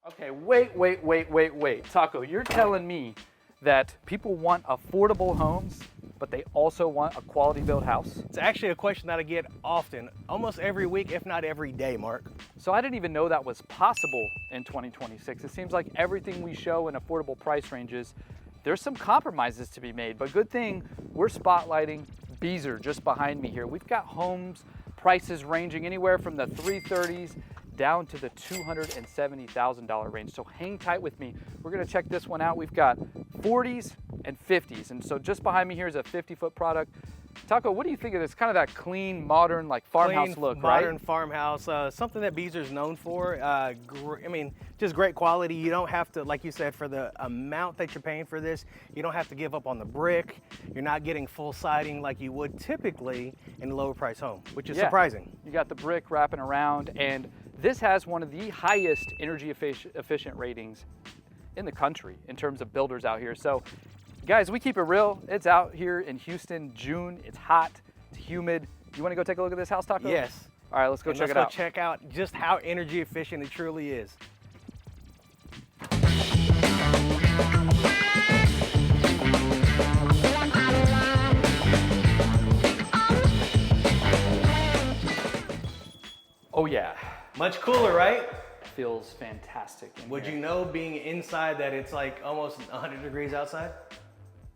Okay, wait. Taco, you're telling me that people want affordable homes, but they also want a quality built house? It's actually a question that I get often, almost every week, if not every day, Mark. So I didn't even know that was possible in 2026. It seems like everything we show in affordable price ranges, there's some compromises to be made, but good thing we're spotlighting Beazer just behind me here. We've got homes, prices ranging anywhere from the 330s down to the $270,000 range. So hang tight with me. We're gonna check this one out. We've got 40s and 50s. And so just behind me here is a 50-foot product. Taco, what do you think of this? Kind of that clean, modern, like farmhouse look, right? Modern farmhouse, something that Beazer's known for. I mean, just great quality. You don't have to, like you said, for the amount that you're paying for this, you don't have to give up on the brick. You're not getting full siding like you would typically in a lower price home, which is surprising. You got the brick wrapping around, and this has one of the highest energy efficient ratings in the country in terms of builders out here. So guys, we keep it real. It's out here in Houston, June. It's hot, it's humid. You wanna go take a look at this house, Taco? Yes. All right, let's go check it out. Let's go check out just how energy efficient it truly is. Oh yeah. Much cooler, right? Feels fantastic in Would here. you know being inside that it's like almost 100 degrees outside?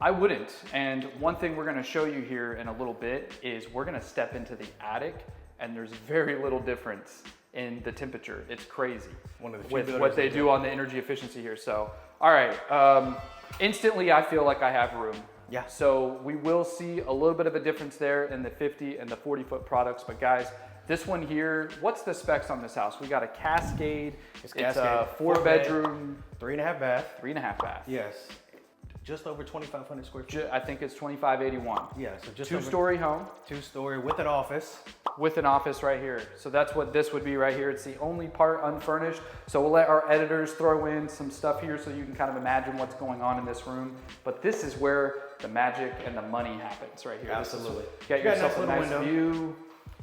I wouldn't. And one thing we're gonna show you here in a little bit is we're gonna step into the attic, and there's very little difference in the temperature. It's crazy with what they do on the energy efficiency here. So, all right, instantly I feel like I have room. Yeah. So we will see a little bit of a difference there in the 50 and the 40-foot products. But guys, this one here, what's the specs on this house? We got a Cascade. It's a 4-bedroom, 3.5 bath. 3.5 bath. Yes. Just over 2,500 square feet. I think it's 2,581. Yeah, so just 2-story home. 2-story with an office. With an office right here. So that's what this would be right here. It's the only part unfurnished. So we'll let our editors throw in some stuff here so you can kind of imagine what's going on in this room. But this is where the magic and the money happens right here. Absolutely. Get yourself a nice view.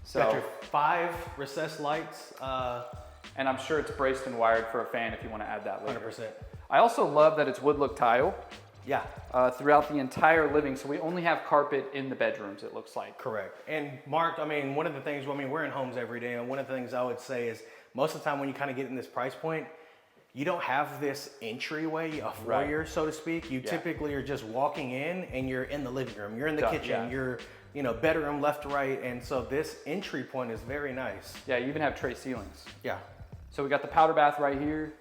So, got your 5 recessed lights. And I'm sure it's braced and wired for a fan if you want to add that later. 100%. I also love that it's wood look tile. Yeah. Throughout the entire living. So we only have carpet in the bedrooms, it looks like. Correct. And Mark, I mean, one of the things, we're in homes every day, and one of the things I would say is most of the time when you kind of get in this price point, you don't have this entryway, a foyer, so to speak. You typically are just walking in and you're in the living room, you're in the kitchen, you're, bedroom left to right. And so this entry point is very nice. Yeah, you even have tray ceilings. Yeah. So we got the powder bath right here.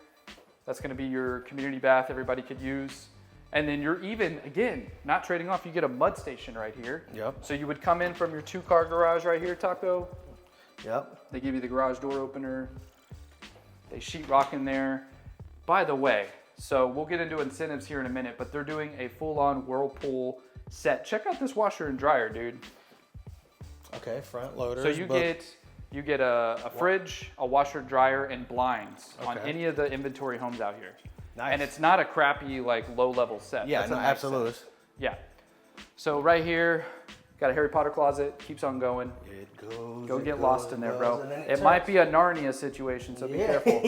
That's gonna be your community bath everybody could use. And then you're even, again, not trading off, you get a mud station right here. Yep. So you would come in from your 2-car garage right here, Taco. Yep. They give you the garage door opener. They sheetrock in there. By the way, so we'll get into incentives here in a minute, but they're doing a full-on Whirlpool set. Check out this washer and dryer, dude. Okay, front loaders. So you get a fridge, a washer, dryer, and blinds on any of the inventory homes out here. Nice. And it's not a crappy, like, low-level set. Yeah, That's no, a nice absolutely. set. Yeah. So right here, got a Harry Potter closet, keeps on going. It goes. Go get lost in there, bro. It might be a Narnia situation, so be careful.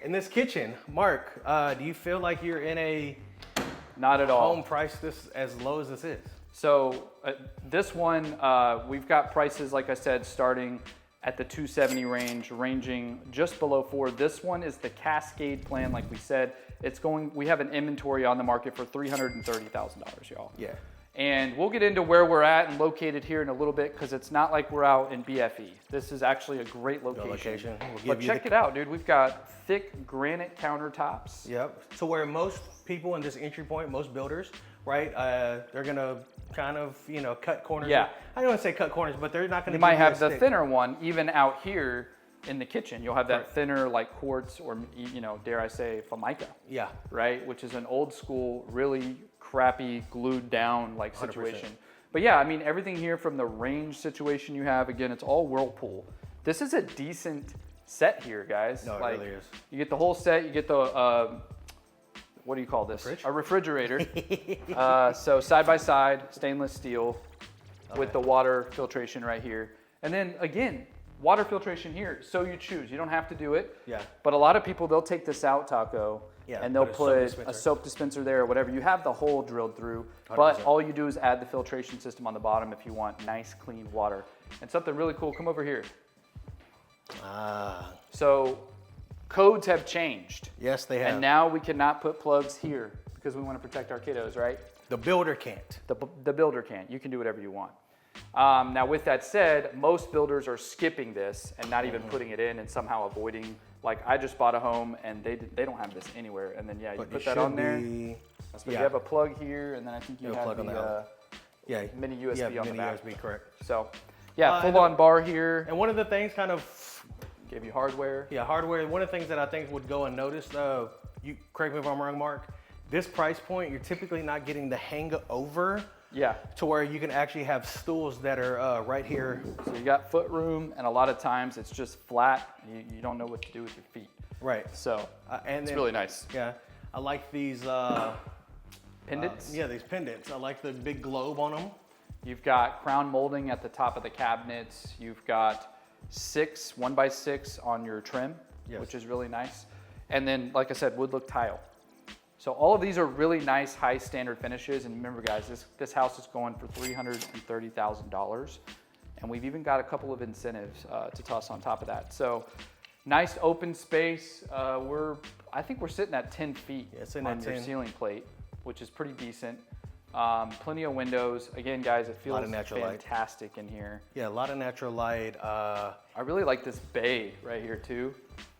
In this kitchen, Mark, do you feel like you're in a Not at all. home price this as low as this is? So this one, we've got prices, like I said, starting at the 270 range, ranging just below 4. This one is the Cascade plan, like we said. We have an inventory on the market for $330,000, y'all. Yeah. And we'll get into where we're at and located here in a little bit, because it's not like we're out in BFE. This is actually a great location. But check it out, dude. We've got thick granite countertops. Yep. So where most people in this entry point, most builders, right, they're gonna kind of, cut corners. Yeah. I don't want to say cut corners, but they're not gonna. You might have the thinner one, even out here in the kitchen. You'll have that thinner, like quartz, or dare I say, Formica. Yeah. Right, which is an old school, really crappy, glued down like 100%. situation. But yeah, I mean, everything here from the range situation you have, again, it's all Whirlpool. This is a decent set here, guys. No, it really is. You get the whole set. You get the what do you call this? Fridge? A refrigerator. So side by side, stainless steel with the water filtration right here. And then again, water filtration here, so you choose. You don't have to do it. Yeah. But a lot of people, they'll take this out, Taco, and they'll put a soap dispenser there or whatever. You have the hole drilled through, 100%. But all you do is add the filtration system on the bottom if you want nice, clean water. And something really cool, come over here. So codes have changed. Yes, they have. And now we cannot put plugs here because we want to protect our kiddos, right? The builder can't. The builder can't. You can do whatever you want. Now, with that said, most builders are skipping this and not even putting it in and somehow avoiding. Like, I just bought a home and they don't have this anywhere. And then, you put that on there. So you have a plug here, and then I think you have the mini USB on the back. USB, correct. So, full-on bar here. And one of the things kind of gave you hardware. Yeah, hardware. One of the things that I think would go unnoticed, you correct me if I'm wrong, Mark, this price point, you're typically not getting the hangover. Yeah. To where you can actually have stools that are right here. So you got foot room, and a lot of times it's just flat. You don't know what to do with your feet. Right. So it's really nice. Yeah. I like these pendants. These pendants. I like the big globe on them. You've got crown molding at the top of the cabinets. You've got 1x6 on your trim, which is really nice. And then, like I said, wood look tile. So all of these are really nice, high standard finishes. And remember, guys, this house is going for $330,000. And we've even got a couple of incentives to toss on top of that. So nice open space. I think we're sitting at 10 feet on your ceiling plate, which is pretty decent. Plenty of windows. Again, guys, it feels fantastic in here. Yeah, a lot of natural light. I really like this bay right here too.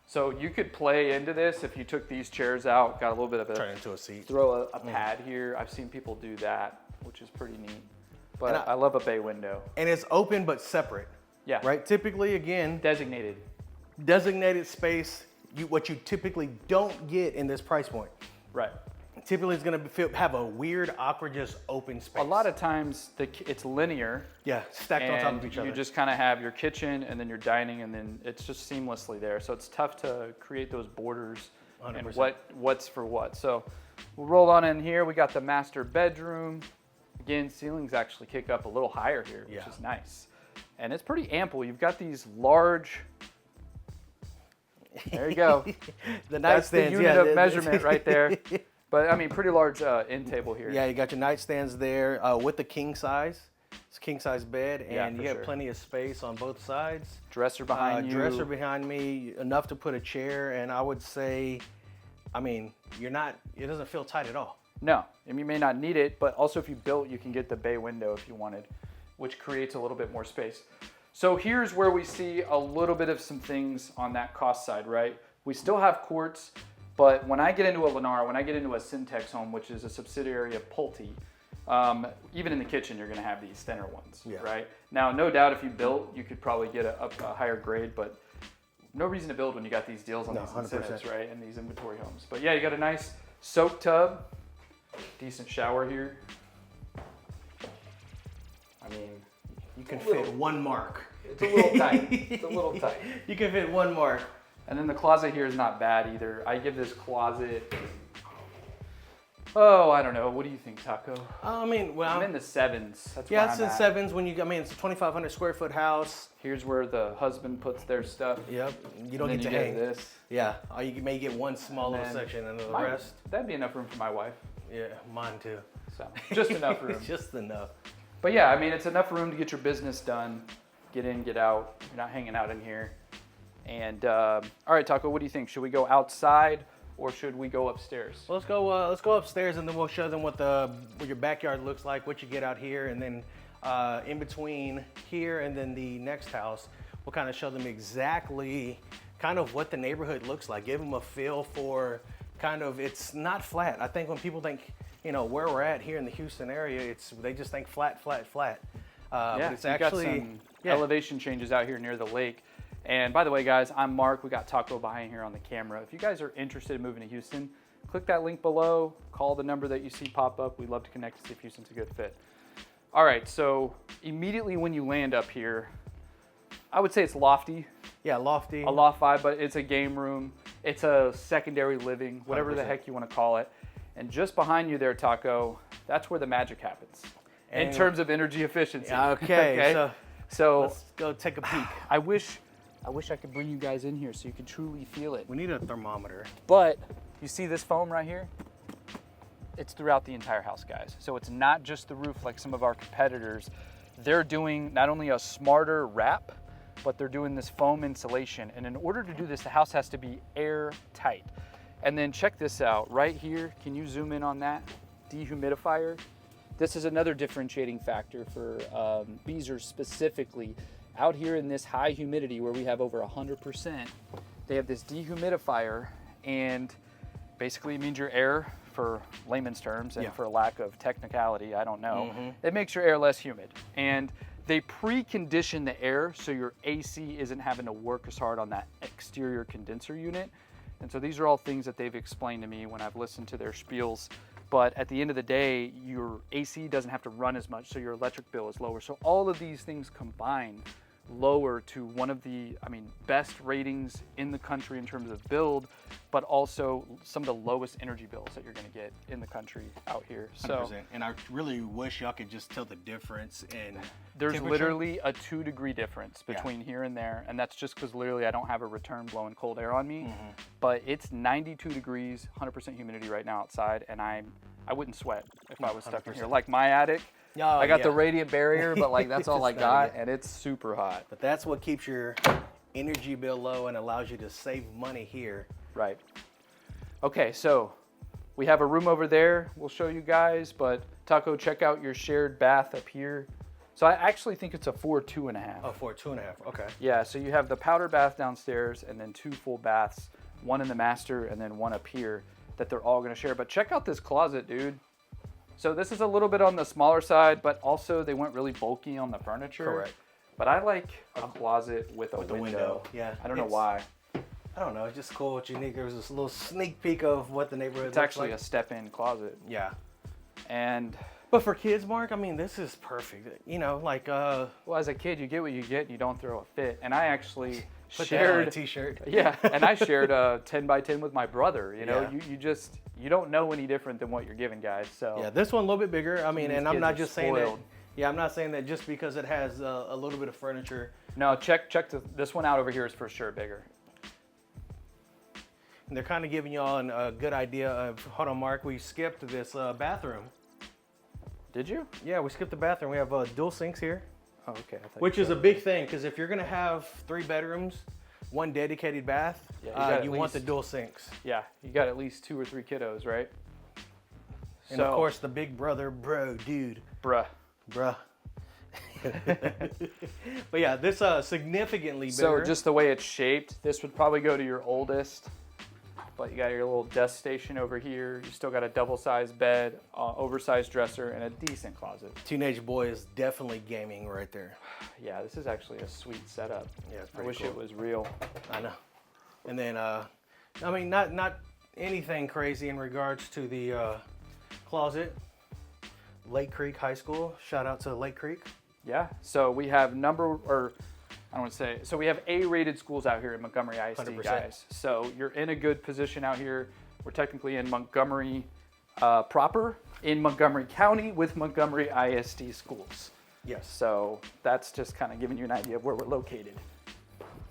So you could play into this if you took these chairs out, got a little bit of turn into a seat. Throw a pad here. I've seen people do that, which is pretty neat. But I love a bay window. And it's open but separate. Yeah. Right? Typically, again, designated space, what you typically don't get in this price point. Right. Typically, it's going to have a weird, awkward, just open space. A lot of times, it's linear. Yeah, stacked on top of each other. You just kind of have your kitchen and then your dining, and then it's just seamlessly there. So it's tough to create those borders 100%. And what's for what. So we'll roll on in here. We got the master bedroom. Again, ceilings actually kick up a little higher here, which is nice. And it's pretty ample. You've got these large... There you go. That's the unit of measurement right there. But I mean, pretty large end table here. Yeah, you got your nightstands there with the king size. It's a king size bed, and you have plenty of space on both sides. Dresser behind you. Dresser behind me, enough to put a chair, and I would say, I mean, it doesn't feel tight at all. No, and you may not need it, but also if you built, you can get the bay window if you wanted, which creates a little bit more space. So here's where we see a little bit of some things on that cost side, right? We still have quartz. But when I get into a Lennar, when I get into a Syntex home, which is a subsidiary of Pulte, even in the kitchen, you're going to have these thinner ones, right? Now, no doubt if you built, you could probably get a higher grade, but no reason to build when you got these deals on these incentives, right? And these inventory homes. But yeah, you got a nice soak tub, decent shower here. I mean, you can fit one mark. It's a little tight. It's a little tight. You can fit one mark. And then the closet here is not bad either. I give this closet, I don't know. What do you think, Taco? I mean, well, I'm in the 7s. That's it's in 7s when it's a 2,500 square foot house. Here's where the husband puts their stuff. Yep. You don't get to hang this. Yeah. Or you may get one small little section and the rest. That'd be enough room for my wife. Yeah, mine too. So just enough room. Just enough. But yeah, I mean, it's enough room to get your business done. Get in, get out. You're not hanging out in here. And all right, Taco, what do you think? Should we go outside or should we go upstairs? Well, let's go upstairs, and then we'll show them what your backyard looks like, what you get out here, and then in between here and then the next house, we'll kind of show them exactly kind of what the neighborhood looks like. Give them a feel for kind of, it's not flat. I think when people think, where we're at here in the Houston area, they just think flat. But it's actually got some elevation changes out here near the lake. And by the way, guys, I'm Mark. We got Taco behind here on the camera. If you guys are interested in moving to Houston, click that link below. Call the number that you see pop up. We'd love to connect to see if Houston's a good fit. All right, so immediately when you land up here, I would say it's lofty. Yeah, lofty. A loft vibe, but it's a game room. It's a secondary living, whatever 100%. The heck you want to call it. And just behind you there, Taco, that's where the magic happens in terms of energy efficiency. Okay. So So let's go take a peek. I wish I wish I could bring you guys in here so you could truly feel it. We need a thermometer. But you see this foam right here? It's throughout the entire house, guys. So it's not just the roof like some of our competitors. They're doing not only a smarter wrap, but they're doing this foam insulation. And in order to do this, the house has to be airtight. And then check this out, right here, can you zoom in on that? Dehumidifier. This is another differentiating factor for Beazer specifically. Out here in this high humidity where we have over 100%, they have this dehumidifier, and basically it means your air, for layman's terms and for lack of technicality, I don't know, it makes your air less humid. And they precondition the air so your AC isn't having to work as hard on that exterior condenser unit. And so these are all things that they've explained to me when I've listened to their spiels. But at the end of the day, your AC doesn't have to run as much, so your electric bill is lower. So all of these things combined lower to one of the, best ratings in the country in terms of build, but also some of the lowest energy bills that you're gonna get in the country out here. 100%. So, and I really wish y'all could just tell the difference in there's literally a 2-degree difference between here and there, and that's just because literally I don't have a return blowing cold air on me, but it's 92 degrees, 100% humidity right now outside, and I wouldn't sweat if I was stuck in here. Like my attic, I got the radiant barrier, but like that's all I got, and it's super hot. But that's what keeps your energy bill low and allows you to save money here. Right. Okay, so we have a room over there we'll show you guys, but Taco, check out your shared bath up here. So I actually think it's a 4.2.5. Oh, 4.2.5, okay. Yeah, so you have the powder bath downstairs and then 2 full baths, one in the master and then one up here that they're all gonna share. But check out this closet, dude. So this is a little bit on the smaller side, but also they went really bulky on the furniture. Correct. But I like a closet with a window. Yeah. I don't know why. I don't know, it's just cool, it's unique. There was this little sneak peek of what the neighborhood It's looks actually like. a step-in closet. Yeah. And but for kids, Mark, this is perfect. well, as a kid, you get what you get, and you don't throw a fit. And I actually put that on shared a t-shirt. Yeah, and I shared a 10 by 10 with my brother. You know, Yeah. you don't know any different than what you're giving, guys. So Yeah, this one a little bit bigger. And I'm not just saying that. spoiled. Yeah, I'm not saying that just because it has a little bit of furniture. No, check this one out over here is for sure bigger. And they're kind of giving y'all a good idea of. Hold on, Mark. We skipped this bathroom. Did you? Yeah, we skipped the bathroom. We have dual sinks here. Oh, okay. I thought Which you is a big thing, because if you're gonna have 3 bedrooms, 1 dedicated bath, you want the dual sinks. Yeah, you got at least 2 or 3 kiddos, right? And of course, the big brother, dude. Bruh. But yeah, this significantly bigger. So just the way it's shaped, this would probably go to your oldest. But you got your little desk station over here. You still got a double-sized bed, oversized dresser, and a decent closet. Teenage boy is definitely gaming right there. Yeah, this is actually a sweet setup. Yeah, it's I pretty wish cool. it was real. I know. And then, not anything crazy in regards to the closet. Lake Creek High School. Shout out to Lake Creek. Yeah, so we have we have A-rated schools out here in Montgomery ISD, 100%. guys. So you're in a good position out here. We're technically in Montgomery proper, in Montgomery County with Montgomery ISD schools. Yes. So that's just kind of giving you an idea of where we're located.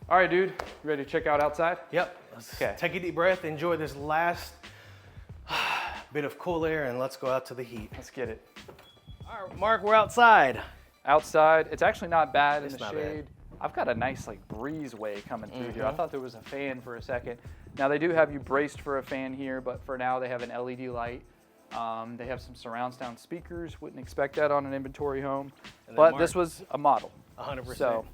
All right, dude, you ready to check out outside? Yep. Let's take a deep breath, enjoy this last bit of cool air, and let's go out to the heat. Let's get it. All right, Mark, we're outside. Outside, it's actually not bad in It's the not shade. bad. I've got a nice breezeway coming through here. I thought there was a fan for a second. Now they do have you braced for a fan here, but for now they have an LED light. They have some surround sound speakers. Wouldn't expect that on an inventory home, but Mark, this was a model. 100%. So,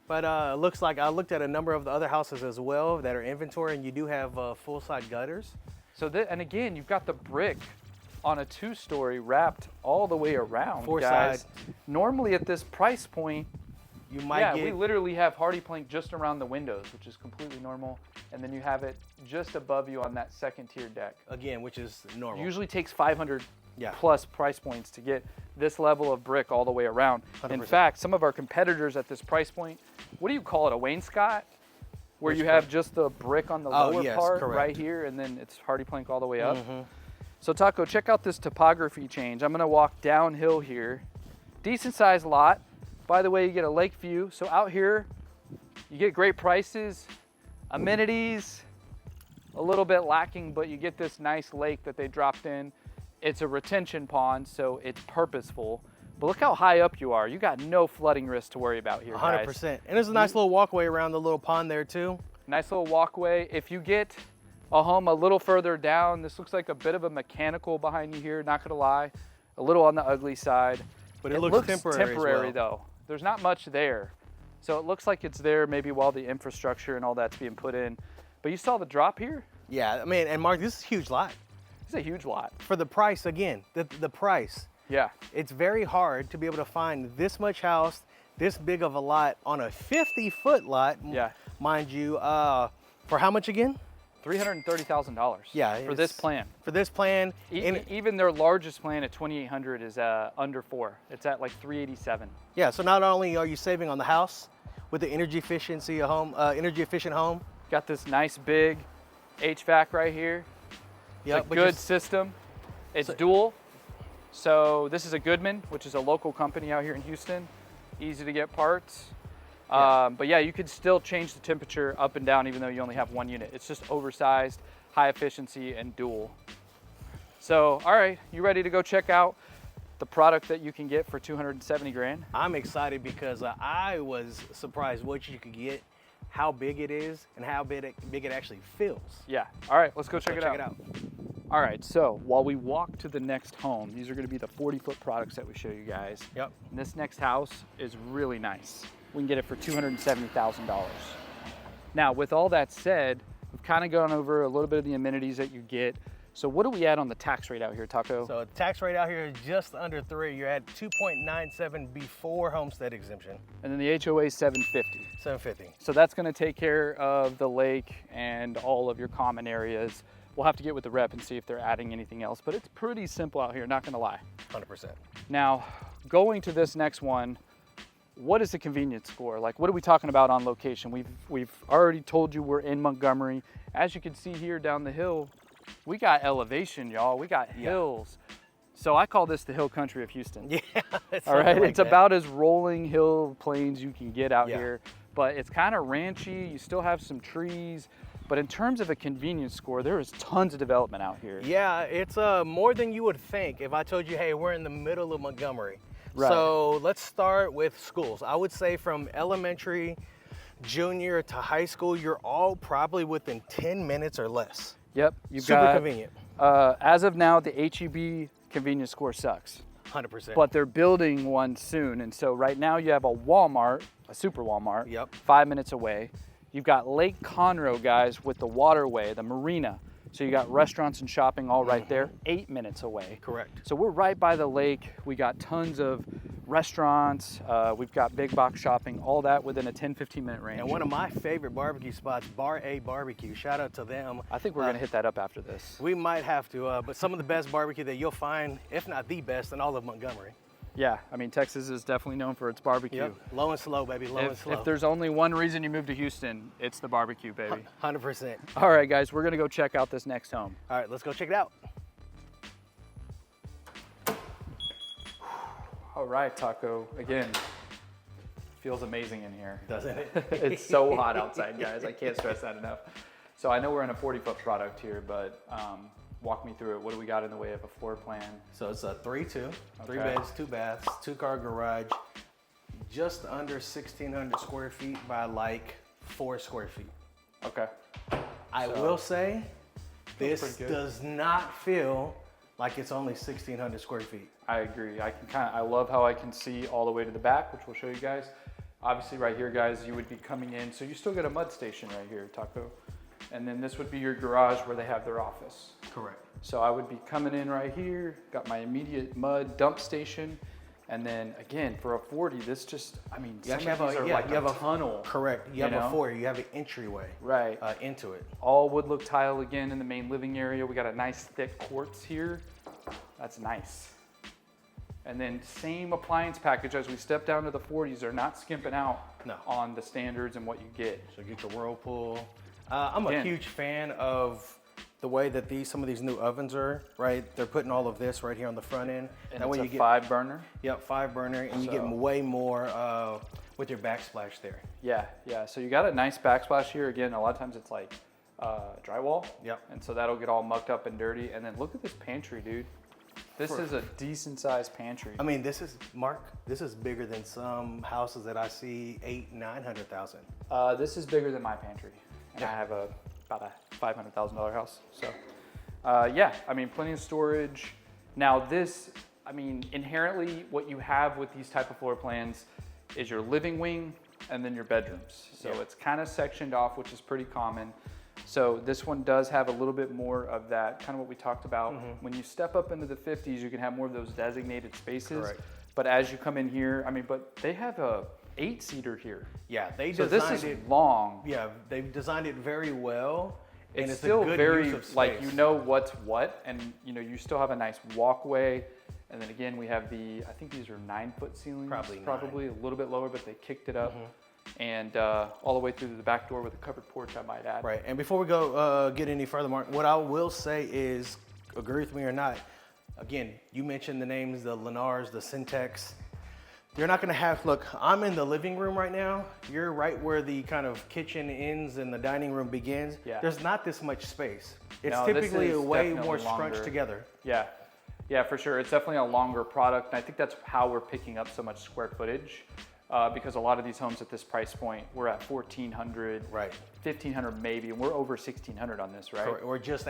But looks like I looked at a number of the other houses as well that are inventory, and you do have full side gutters. and again, you've got the brick on a 2-story wrapped all the way around, 4 guys. side. Normally at this price point, You might we get literally have hardy plank just around the windows, which is completely normal. And then you have it just above you on that 2nd-tier deck. again, which is normal. Usually takes 500 Yeah. plus price points to get this level of brick all the way around. 100%. In fact, some of our competitors at this price point, what do you call it, a wainscot? Where Which you part? have just the brick on the Oh, lower yes, part correct. right here, and then it's hardy plank all the way up. Mhm. So Taco, check out this topography change. I'm gonna walk downhill here. Decent sized lot. By the way, you get a lake view. So out here, You get great prices, amenities, a little bit lacking, but you get this nice lake that they dropped in. It's a retention pond, so it's purposeful. But look how high up you are. You got no flooding risk to worry about here, 100%. guys. And there's a nice little walkway around the little pond there too. Nice little walkway. If you get a home a little further down, this looks like a bit of a mechanical behind you here, not gonna lie. A little on the ugly side. But it looks temporary as well. Though. There's not much there. So it looks like it's there maybe while the infrastructure and all that's being put in. But you saw the drop here? Yeah, I mean, and Mark, this is a huge lot. It's a huge lot. For the price, again, the price. Yeah. It's very hard to be able to find this much house, this big of a lot on a 50-foot lot, Yeah. mind you, for how much again? $330,000. Yeah, For this plan. For this plan. Even their largest plan at 2,800 is under 4. It's at like 387. Yeah, so not only are you saving on the house with the energy efficiency of home, energy efficient home. Got this nice big HVAC right here. Yeah, It's a good system. It's dual. So this is a Goodman, which is a local company out here in Houston. Easy to get parts. Yeah. But yeah, you could still change the temperature up and down even though you only have one unit. It's just oversized, high efficiency, and dual. So, all right, you ready to go check out the product that you can get for 270 grand? I'm excited because I was surprised what you could get, how big it is, and how big it actually feels. Yeah, all right, let's go check it out. Check it out. All right, so while we walk to the next home, these are gonna be the 40-foot products that we show you guys. Yep. And this next house is really nice. We can get it for $270,000. Now, with all that said, we've kind of gone over a little bit of the amenities that you get. So what do we add on the tax rate out here, Taco? So the tax rate out here is just under 3. You're at 2.97 before homestead exemption. And then the HOA is 750. 750. So that's gonna take care of the lake and all of your common areas. We'll have to get with the rep and see if they're adding anything else, but it's pretty simple out here, not gonna lie. 100%. Now, going to this next one, what is the convenience score? Like, what are we talking about on location? We've already told you we're in Montgomery. As you can see here down the hill, we got elevation, y'all. We got hills. So I call this the hill country of Houston. Yeah. All right, like it's that. about as rolling hill plains you can get out Yeah. here, but it's kind of ranchy. You still have some trees, but in terms of a convenience score, there is tons of development out here. Yeah, it's more than you would think if I told you, hey, we're in the middle of Montgomery. Right. So let's start with schools. I would say from elementary, junior to high school, you're all probably within 10 minutes or less. Yep, you've Super got, convenient. As of now, the HEB convenience score sucks. 100%. But they're building one soon. And so right now you have a Walmart, a super Walmart, Yep. 5 minutes away. You've got Lake Conroe, guys, with the waterway, the marina. So you got restaurants and shopping all right there, 8 minutes away. Correct. So we're right by the lake. We got tons of restaurants. We've got big box shopping, all that within a 10-15 minute range. And one of my favorite barbecue spots, Bar A Barbecue. Shout out to them. I think we're gonna hit that up after this. We might have to, but some of the best barbecue that you'll find, if not the best, in all of Montgomery. Yeah, I mean, Texas is definitely known for its barbecue. Yep. Low and slow, baby. Low and slow. If there's only one reason you moved to Houston, it's the barbecue, baby. 100%. All right, guys, we're gonna go check out this next home. All right, let's go check it out. All right, Taco, again, feels amazing in here. Doesn't it? It's so hot outside, guys. I can't stress that enough. So I know we're in a 40-foot product here, but walk me through it. What do we got in the way of a floor plan? So it's a 3-2, 3 Okay. beds, 2 baths, 2-car garage, just under 1,600 square feet by like 4 square feet. Okay. I So- will say, Feels this pretty good. does not feel like it's only 1,600 square feet. I agree. I love how I can see all the way to the back, which we'll show you guys. Obviously right here, guys, you would be coming in. So you still get a mud station right here, Taco. And then this would be your garage where they have their office. Correct. So I would be coming in right here, got my immediate mud dump station. And then again, for a 40, this just, I mean, You some actually of have these a- are yeah, like you have a a- tunnel. Correct. You have know? a foyer, you have an entryway Right. into it. All wood look tile again in the main living area. We got a nice thick quartz here. That's nice. And then same appliance package as we step down to the 40s. They're not skimping out No. on the standards and what you get. So get your whirlpool. I'm a Again. huge fan of the way that some of these new ovens are, right? They're putting all of this right here on the front end. And that it's way a you get 5 burner. Yep, 5 burner, and you So- get way more with your backsplash there. Yeah, yeah. So you got a nice backsplash here. Again, a lot of times it's like drywall. Yep. And so that'll get all mucked up and dirty. And then look at this pantry, dude. This is a decent sized pantry. I mean, this is bigger than some houses that I see 800,000-900,000. This is bigger than my pantry. And I have about a $500,000 house. So yeah, I mean, plenty of storage. Now this, I mean, inherently what you have with these type of floor plans is your living wing and then your bedrooms. So it's kind of sectioned off, which is pretty common. So this one does have a little bit more of that, kind of what we talked about. When you step up into the 50s, you can have more of those designated spaces. Correct. But as you come in here, I mean, but they have a 8-seater here. Yeah, they So designed this is it long. Yeah, they've designed it very well. And It's it's still a good very, use of space. like, you know what's what, and you know, you still have a nice walkway. And then again, we have the, I think these are 9-foot ceilings. Probably a little bit lower, but they kicked it up. And all the way through to the back door with a covered porch, I might add. Right, and before we go get any further, Mark, what I will say is, agree with me or not, again, you mentioned the names, the Lennars, the Syntex. You're not gonna have, look, I'm in the living room right now. You're right where the kind of kitchen ends and the dining room begins. Yeah. There's not this much space. It's No, this typically is a way definitely more longer. scrunched together. Yeah, yeah, for sure. It's definitely a longer product. And I think that's how we're picking up so much square footage. Because a lot of these homes at this price point, we're at 1,400, Right. 1,500 maybe, and we're over 1,600 on this, right? Correct. We're just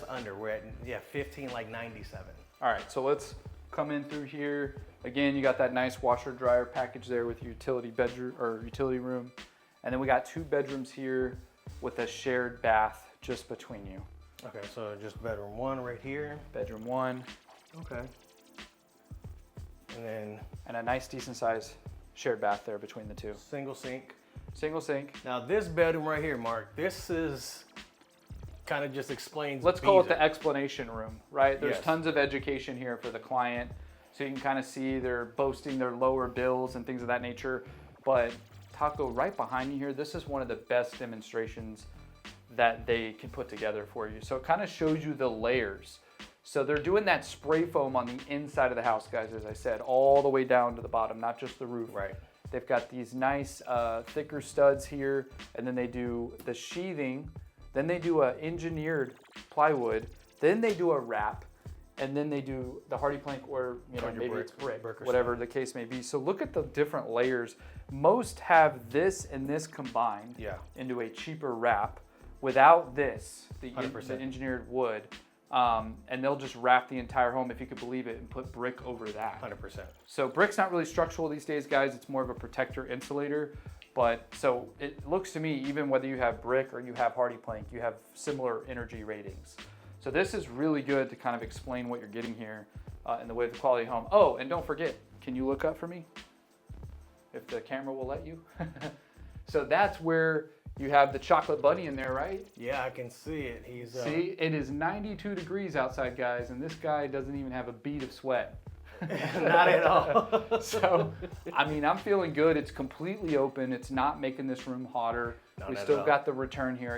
under. We're at 15, like 97. All right, so let's come in through here. Again, you got that nice washer dryer package there with your utility bedroom or utility room, and then we got 2 bedrooms here with a shared bath just between you. Okay, so just bedroom 1 right here. Bedroom 1. Okay. And then and a nice decent size shared bath there between the 2. single sink. Single sink. Now this bedroom right here, Mark, this is kind of just explains. Let's call it Beazer. the explanation room, right? There's Yes. tons of education here for the client. So you can kind of see they're boasting their lower bills and things of that nature. But Taco, right behind you here, this is one of the best demonstrations that they can put together for you. So it kind of shows you the layers. So they're doing that spray foam on the inside of the house, guys, as I said, all the way down to the bottom, not just the roof. Right. They've got these nice thicker studs here, and then they do the sheathing, then they do a engineered plywood, then they do a wrap, and then they do the hardy plank, or you know, maybe it's brick, whatever the case may be. So look at the different layers. Most have this and this combined into a cheaper wrap. Without this, the engineered wood, and they'll just wrap the entire home, if you could believe it, and put brick over that. 100%. So brick's not really structural these days, guys. It's more of a protector insulator. But so it looks to me, even whether you have brick or you have hardy plank, you have similar energy ratings. So this is really good to kind of explain what you're getting here in the way of the quality home. Oh, and don't forget, can you look up for me? If the camera will let you. So that's where you have the chocolate bunny in there, right? Yeah, I can see it. He's See, it is 92 degrees outside, guys, and this guy doesn't even have a bead of sweat. not at all. So, I mean, I'm feeling good. It's completely open. It's not making this room hotter. Not We at still all. got the return here.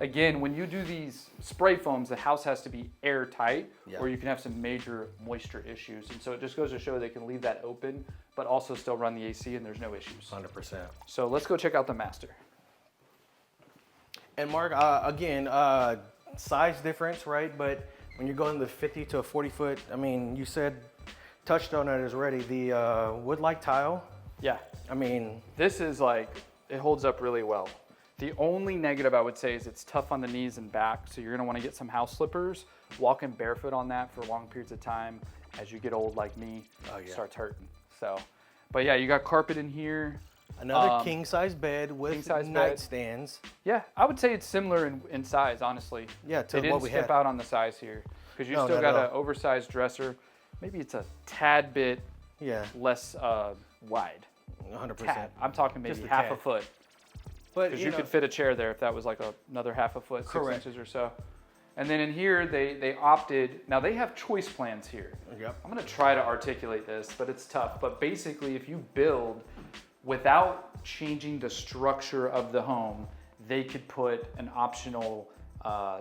Again, when you do these spray foams, the house has to be airtight, or you can have some major moisture issues. And so it just goes to show they can leave that open, but also still run the AC, and there's no issues. 100%. So let's go check out the master. And Mark, again, size difference, right? But when you're going to 50 to a 40 foot, I mean, you touched on it already, the wood-like tile. Yeah. I mean, This is like, it holds up really well. The only negative I would say is it's tough on the knees and back, so you're gonna wanna get some house slippers. Walking barefoot on that for long periods of time, as you get old like me, it starts hurting. So, but yeah, you got carpet in here. another king-size bed with king-size bed. nightstands. Yeah, I would say it's similar in size, honestly. Yeah, to they didn't what we step had. out on the size here, because you No, still not at got an all. oversized dresser. Maybe it's a tad bit Yeah, less wide. 100%. Tad. I'm talking maybe Just a half tad. a foot. But Because you could fit a chair there if that was like another half a foot, 6 Correct. inches or so. And then in here, they opted, now they have choice plans here. Yep. I'm gonna try to articulate this, but it's tough. But basically, if you build without changing the structure of the home, they could put an optional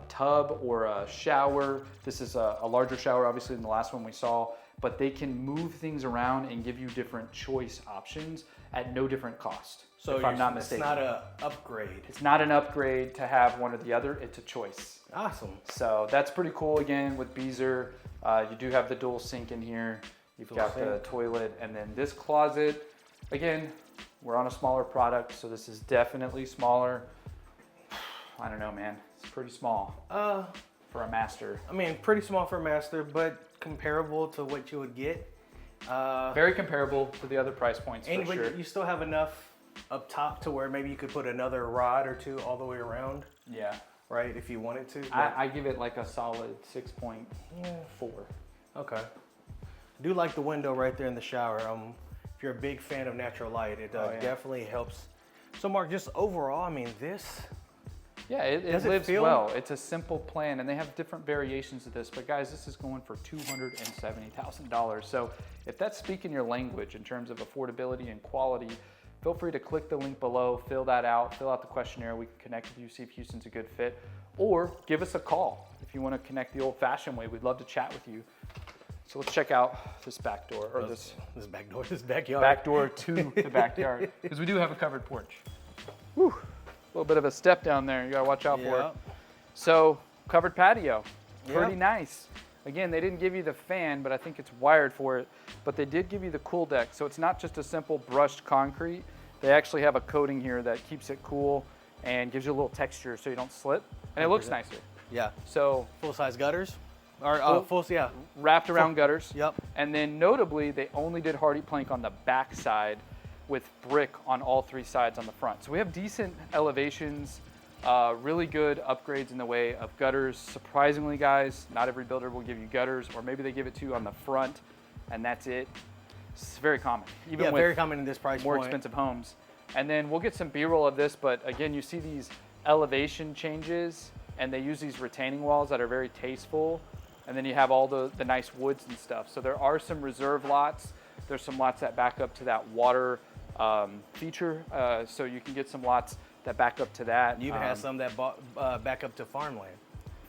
tub or a shower. This is a larger shower, obviously, than the last one we saw. but they can move things around and give you different choice options at no different cost. So if I'm not mistaken. It's not an upgrade. It's not an upgrade to have one or the other, it's a choice. Awesome. So that's pretty cool. Again, with Beazer, you do have the dual sink in here. You've got the toilet, and then this closet. Again, we're on a smaller product, so this is definitely smaller. I don't know, man. It's pretty small for a master. I mean, pretty small for a master, but comparable to what you would get. Very comparable to the other price points, for sure. You still have enough up top to where maybe you could put another rod or two all the way around. Yeah. Right, if you wanted to. I give it like a solid 6.4. Okay. I do like the window right there in the shower. If you're a big fan of natural light, it definitely helps. So Mark, just overall, I mean, this. Yeah, it lives well. It's a simple plan, and they have different variations of this. But guys, this is going for $270,000. So if that's speaking your language in terms of affordability and quality, feel free to click the link below, fill that out, fill out the questionnaire. We can connect with you, see if Houston's a good fit, or give us a call if you want to connect the old-fashioned way. We'd love to chat with you. So let's check out this back door, or this backyard. Back door to the backyard, because we do have a covered porch. Whew. A little bit of a step down there. You gotta watch out for it. So covered patio, pretty nice. Again, they didn't give you the fan, but I think it's wired for it. But they did give you the cool deck. So it's not just a simple brushed concrete. They actually have a coating here that keeps it cool and gives you a little texture so you don't slip. And it looks nicer. Yeah. So full-size gutters? Or wrapped around gutters. Yep. And then notably, they only did hardy plank on the back side with brick on all three sides on the front. So we have decent elevations, really good upgrades in the way of gutters. Surprisingly, guys, not every builder will give you gutters, or maybe they give it to you on the front and that's it. It's very common. Even with very common in this price more point. expensive homes. And then we'll get some B-roll of this, but again, you see these elevation changes, and they use these retaining walls that are very tasteful. And then you have all the nice woods and stuff. So there are some reserve lots. There's some lots that back up to that water feature. So you can get some lots that back up to that. You even have some that back up to farmland.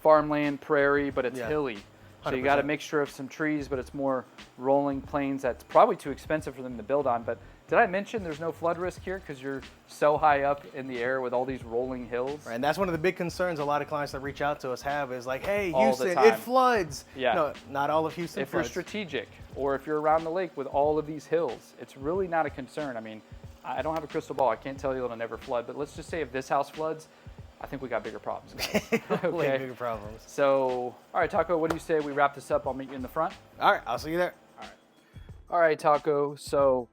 Farmland, prairie, but it's hilly. So 100%. you got a mixture of some trees, but it's more rolling plains. That's probably too expensive for them to build on. But did I mention there's no flood risk here because you're so high up in the air with all these rolling hills? Right, and that's one of the big concerns a lot of clients that reach out to us have is like, hey, Houston, it floods. Yeah. No, not all of Houston floods. If you're strategic, or if you're around the lake with all of these hills, it's really not a concern. I mean, I don't have a crystal ball. I can't tell you it'll never flood, but let's just say if this house floods, I think we got bigger problems. Okay. Bigger problems. So, all right, Taco, what do you say we wrap this up? I'll meet you in the front. All right, I'll see you there. All right, Taco. So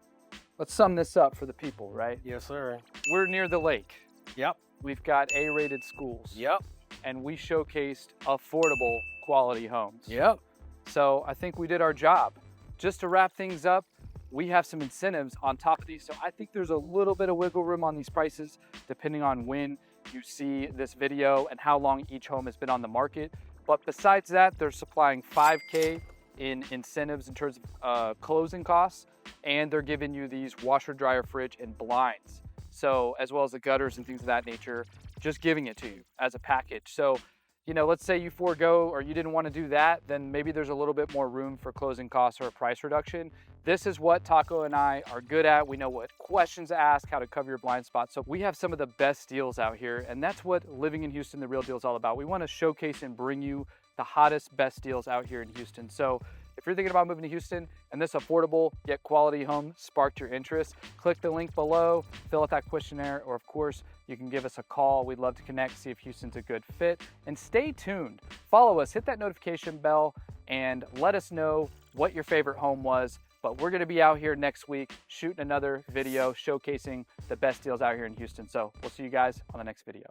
let's sum this up for the people, right? Yes, sir. We're near the lake. Yep. We've got A-rated schools. Yep. And we showcased affordable quality homes. Yep. So I think we did our job. Just to wrap things up, we have some incentives on top of these. So I think there's a little bit of wiggle room on these prices, depending on when you see this video and how long each home has been on the market. But besides that, they're supplying $5K in incentives in terms of closing costs, and they're giving you these washer, dryer, fridge, and blinds. So as well as the gutters and things of that nature, just giving it to you as a package. So, you know, let's say you forego or you didn't want to do that, then maybe there's a little bit more room for closing costs or a price reduction. This is what Taco and I are good at. We know what questions to ask, how to cover your blind spots. So we have some of the best deals out here, and that's what living in Houston, the real deal, is all about. We want to showcase and bring you the hottest, best deals out here in Houston. So if you're thinking about moving to Houston and this affordable yet quality home sparked your interest, click the link below, fill out that questionnaire, or of course, you can give us a call. We'd love to connect, see if Houston's a good fit. And stay tuned. Follow us, hit that notification bell, and let us know what your favorite home was. But we're gonna be out here next week shooting another video showcasing the best deals out here in Houston. So we'll see you guys on the next video.